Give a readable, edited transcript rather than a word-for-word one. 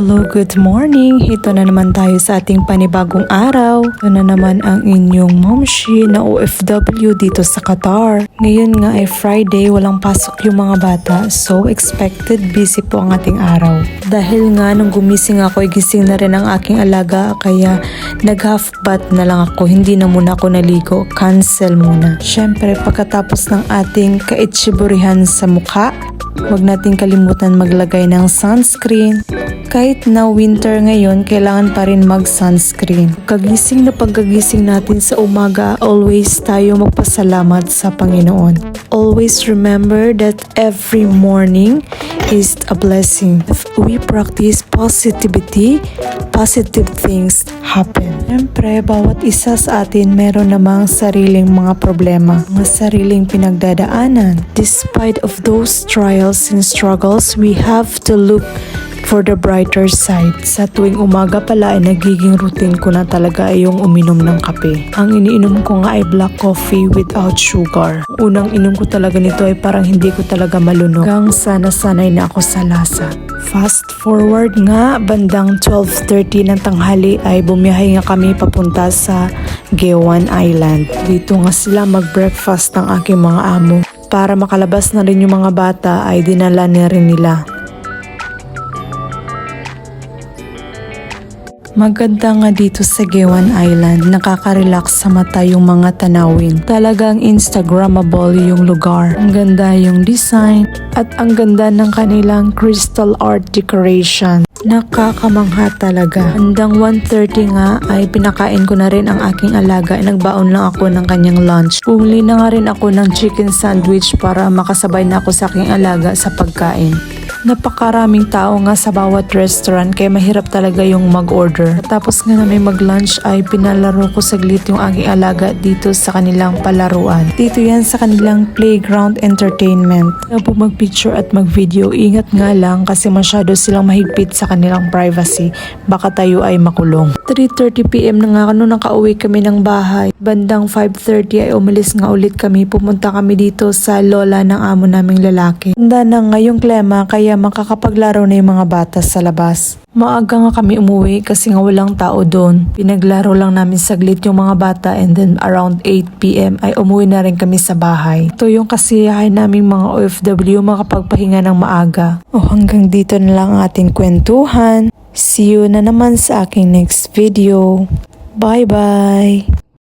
Hello, good morning! Ito na naman tayo sa ating panibagong araw. Ito na naman ang inyong momshi na OFW dito sa Qatar. Ngayon nga ay Friday, walang pasok yung mga bata. So expected busy po ang ating araw. Dahil nga nung gumising ako, gising na rin ang aking alaga. Kaya nag-half bath na lang ako. Hindi na muna ako naligo. Cancel muna. Syempre pagkatapos ng ating kaitsiburihan sa mukha, huwag natin kalimutan maglagay ng sunscreen. Kahit na winter ngayon, kailangan pa rin mag-sunscreen. Pagkagising natin sa umaga, always tayo magpasalamat sa Panginoon. Always remember that every morning is a blessing. If we practice positivity, positive things happen. Siyempre, bawat isa sa atin meron namang sariling mga problema, mga sariling pinagdadaanan. Despite of those trials and struggles, we have to look for the brighter side. Sa tuwing umaga pala ay nagiging routine ko na talaga ay yung uminom ng kape. Ang iniinom ko nga ay black coffee without sugar. Unang inom ko talaga nito ay parang hindi ko talaga malunok. Hanggang sana-sanay na ako sa lasa. Fast forward nga, bandang 12:30 ng tanghali ay bumiyahe nga kami papunta sa Gewan Island. Dito nga sila mag-breakfast ng aking mga amo. Para makalabas na rin yung mga bata ay dinala na rin nila. Maganda nga dito sa Gewan Island, nakaka-relax sa mata yung mga tanawin. Talagang Instagrammable yung lugar. Ang ganda yung design at ang ganda ng kanilang crystal art decoration. Nakakamangha talaga. Handang 1:30 nga ay pinakain ko na rin ang aking alaga. Nagbaon lang ako ng kanyang lunch. Bumili na nga rin ako ng chicken sandwich para makasabay na ako sa aking alaga sa pagkain. Napakaraming tao nga sa bawat restaurant kaya mahirap talaga yung mag-order. Tapos nga na may mag-lunch ay pinalaro ko saglit yung aking alaga dito sa kanilang palaruan. Dito yan sa kanilang playground entertainment. Kaya po mag-picture at mag-video, ingat nga lang kasi masyado silang mahigpit sa kanilang privacy. Baka tayo ay makulong. 3:30 PM na nga nung nakauwi kami ng bahay. Bandang 5:30 ay umalis nga ulit kami. Pumunta kami dito sa lola ng amo naming lalaki. Handa na nga yung klema kaya makakapaglaro na yung mga bata sa labas. Maaga nga kami umuwi kasi nga walang tao doon. Pinaglaro lang namin saglit yung mga bata and then around 8 PM ay umuwi na rin kami sa bahay. Ito yung kasiyahan naming mga OFW makapagpahinga ng maaga. Hanggang dito na lang ang ating kwentuhan. See you na naman sa aking next video. Bye bye!